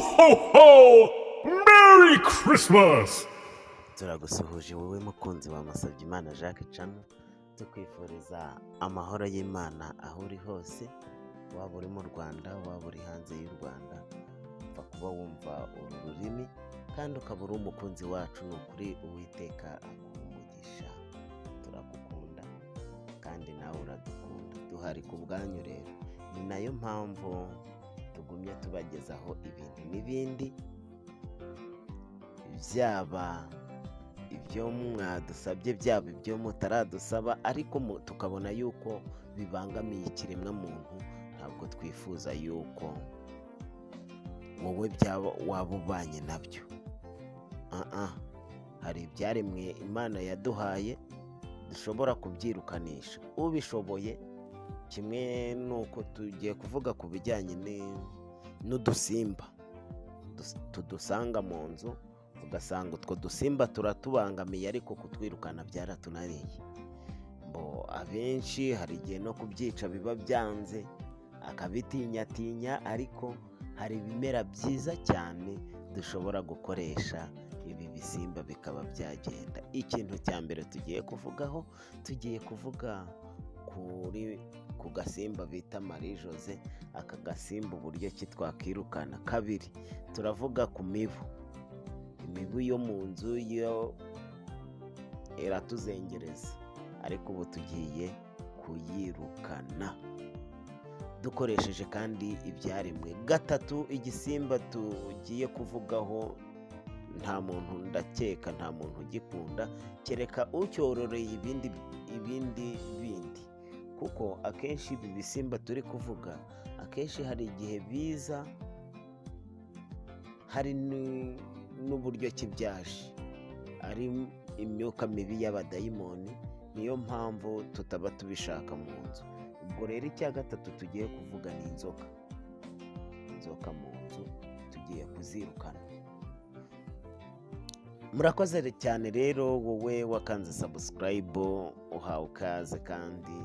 ho, ho! Merry Christmas! turagusuhuje wowe mukunzi wa Musabyimana Jacques Channel, tukwifuriza amahoro y'Imana aho uri hose, waba uri mu Rwanda waba uri hanze y'u Rwanda. Upfa kuba wumva uru rurimi kandi ukaba uri umukunzi wacu, ni ukuri Uwiteka aguha umugisha. Turagukunda kandi nawe uradukunda, duhari ku bwanyu. Rero ni nayo mpamvu tugumye tubagezaho ibintu n'ibindi, byaba ibyo mwadusabye byaba ibyo mutaradusaba, ariko tukabona yuko bibangamiye ikiremwa muntu. Ntabwo twifuza yuko wowe waba ubanye nabyo. Hari ibyaremwe Imana yaduhaye dushobora kubyirukanisha ubishoboye. Kimwe nuko tugiye kuvuga ku bijyanye n'udusimba tudusanga mu nzu, ugasanga utwo dusimba turatubangamiye, ariko kutwirukana byaratunaniye. Abenshi hari igihe no kubyica biba byanze, akabitinyatinya, ariko hari ibimera byiza cyane dushobora gukoresha ibi bisimba bikaba byagenda. Ikintu cya mbere tugiye kuvugaho, tugiye kuvuga ku gasimba bita Marie Jose. Aka gasimba uburyo ki twakirukana. Kabiri, turavuga ku mibu. Imibu yo mu nzu yo iratuzengereza, ariko ubu tugiye kuyirukana dukoresheje kandi ibyaremwe. Gatatu, igisimba tugiye kuvugaho nta muntu, ndakeka nta muntu ugikunda kereka ucyororeye ibindi kuko akenshi ibi bisimba turi kuvuga, akenshi hari igihe biza hari n'uburyo ki byaje ari imyuka mibi y'abadayimoni. Niyo mpamvu tutaba tubishaka mu nzu. Ubwo rero icya gatatu tugiye kuvuga ni inzoka mu nzu, tugiye kuzirukana. Murakoze cyane rero wowe wakanze subscribe, uhawe ikaze kandi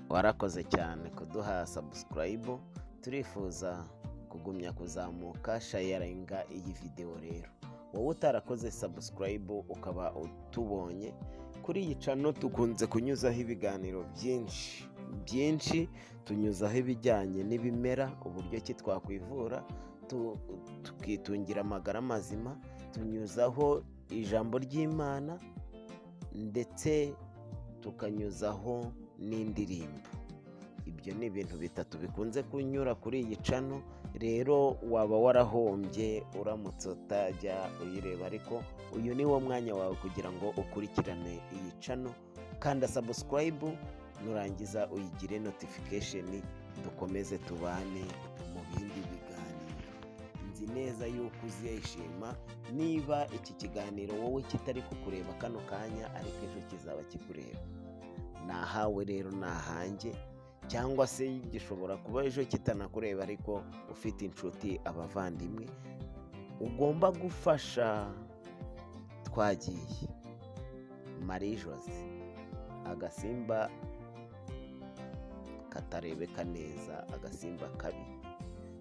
warakoze cyane kuduha subscribe. Turifuza kugumya kuzamuka, sharinga iyi video. Rero wowe utarakoze subscribe ukaba utubonye kuri iyi channel, tukunze kunyuzaho ibiganiro byinshi. Tunyuzaho ibijyanye n'ibimera, uburyo ki twakwivura tukitungira amagara mazima. Tunyuzaho ijambo ry'Imana ndetse tukanyuzaho n'indirimbo. Ibyo ni ibintu bitatu bikunze kunyura kuri iyi channel. Rero waba warahombye uramutse utajya uyireba, ariko uyu ni wo mwanya wawe kugira ngo ukurikirane iyi channel. Kanda subscribe, nurangiza uyigire notification, dukomeze tubane mu bindi biganiro. Nzi neza yuko uzishima niba iki kiganiro wowe kitari kukureba kano kanya, ariko ejo kizaba kikureba. Nahawe rero nahanjye, cyangwa se gishobora kuba ejo kitanakureba, ariko ufite inshuti, abavandimwe ugomba gufasha. Twagiye Marie Jose, agasimba katarebeka neza, agasimba kabi,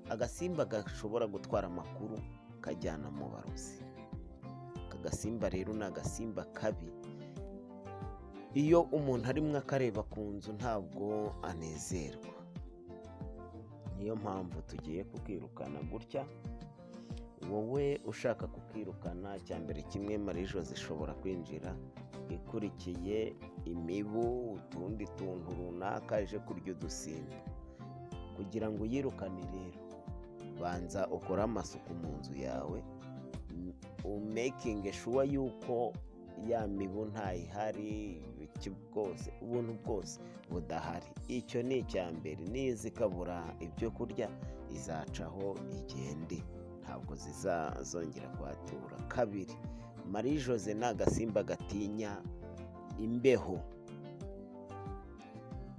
agasimba gashobora gutwara amakuru kajyana mu barozi. Aka gasimba rero ni agasimba kabi. Iyo umuntu arimo akareba ku nzu ntabwo anezerwa. Niyo mpamvu tugiye kukirukana gutya. Wowe ushaka kukirukana, cya mbere kimwe, Marie Jose ishobora kwinjira ikurikiye imibu, utundi tuntu runaka ije kurya udusimba. Kugira ngo uyirukane rero, banza ukore amasuku mu nzu yawe, umakinge sure yuko ya mibu ntayihari, ubuntu bwose budahari. Icyo ni icya mbere. Niza ikabura ibyo kurya, izacaho igende, ntabwo zizazongera kuhatura. Kabiri, Marie Jose ni agasimba gatinya imbeho.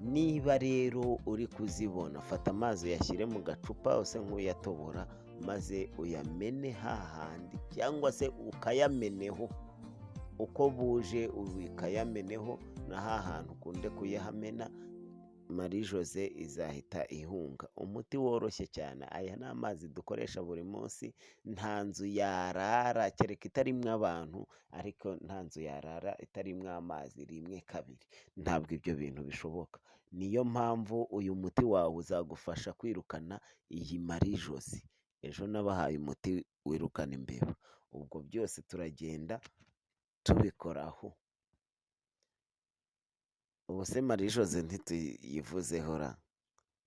Niba rero uri kuzibona, fata amazi uyashyire mu gacupa use nk'uyatobora, maze uyamene hahandi, cyangwa se ukayameneho. Uko buje ukayameneho, na hahantu ukunde kuyahamena, Marie Jose izahita ihunga. Umuti woroshye cyane, aya ni amazi dukoresha buri munsi, nta nzu yarara kereka itarimwo abantu, ariko nta nzu yarara itarimwo amazi rimwe kabiri, ntabwo ibyo bintu bishoboka. Niyo mpamvu uyu muti wawe uzagufasha kwirukana iyi Marie Jose. Ejo nabahaye umuti wirukana imbeba, ubwo byose turagenda tubikoraho. Ubu se Marie Jose ntituyivuzeho ra?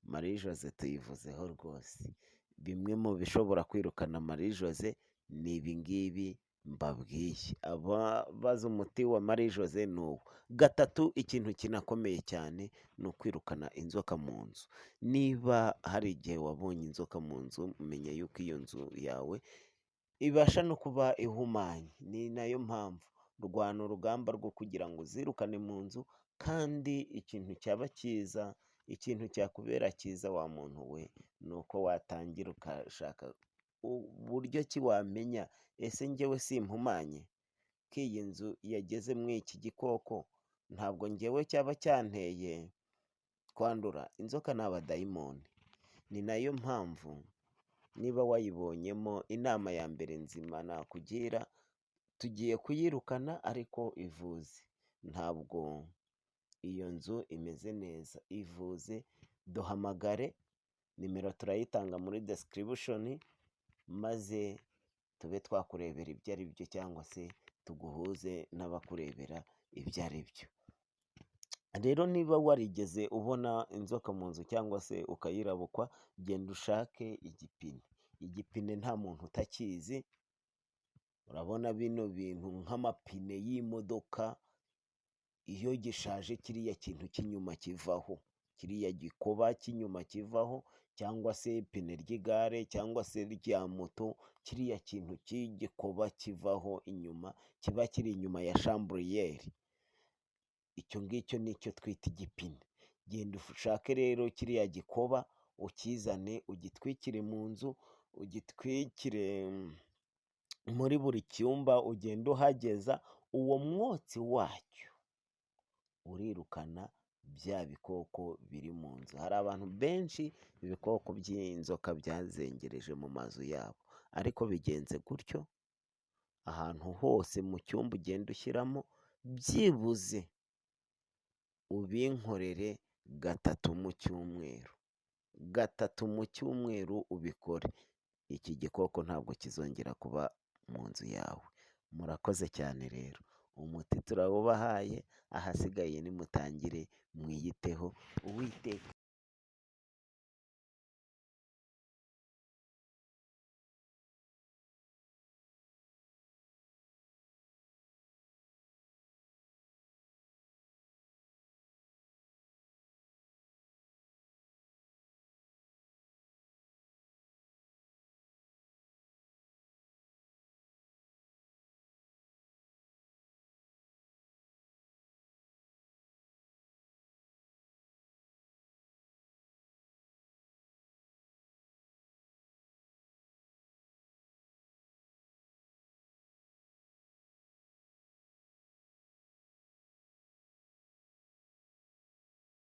Marie Jose tuyivuzeho rwose. Bimwe mu bishobora kwirukana Marie Jose ni ibi ngibi mbabwiye. Ababaza umuti wa Marie Jose ni uwo. Gatatu, ikintu kinakomeye cyane ni ukwirukana inzoka mu nzu. Niba hari igihe wabonye inzoka mu nzu, menya yuko iyo nzu yawe ibasha no kuba ihumanye. Ni nayo mpamvu rwana urugamba rwo kugira ngo uzirukane mu nzu, kandi ikintu cyaba cyiza, ikintu cyakubera cyiza wa muntu we, ni uko watangira ukashaka uburyo ki wamenya ese njyewe simpumanye ko iyi nzu yageze muri iki gikoko, ntabwo njyewe cyaba cyanteye kwandura. Inzoka ni abadayimoni. Ni nayo mpamvu niba wayibonyemo, inama ya mbere nzima nakugira, tugiye kuyirukana ariko ivuze. Ntabwo iyo nzu imeze neza, ivuze. Duhamagare, nimero turayitanga muri description, maze tube twakurebera ibyo ari byo, cyangwa se tuguhuze n'abakurebera ibyo ari byo. Rero niba warigeze ubona inzoka mu nzu cyangwa se ukayirabukwa, genda ushake igipine. Igipine nta muntu utakizi. Urabona bino bintu nk'amapine y'imodoka, iyo gishaje kiriya kintu cy'inyuma kivaho, kiriya gikoba cy'inyuma kivaho, cyangwa se ipine ry'igare cyangwa se rya moto, kiriya kintu cy'igikoba kivaho inyuma, kiba kiri inyuma ya chambriyeri, icyo ngicyo nicyo twita igipine. Genda ushake rero kiriya gikoba, ukizane, ugitwikire mu nzu, ugitwikire muri buri cyumba, ugenda uhageza, uwo mwotsi wacyo urirukana bya bikoko biri mu nzu. Hari abantu benshi ibikoko by'inzoka byazengereje mu mazu yabo, ariko bigenze gutyo, ahantu hose mu cyumba ugenda ushyiramo, byibuze ubinkorere gatatu mu cyumweru. Gatatu mu cyumweru ubikore, iki gikoko ntabwo kizongera kuba mu nzu yawe. Murakoze cyane rero, umuti turawubahaye, ahasigaye nimutangire mwiyiteho. Uwiteka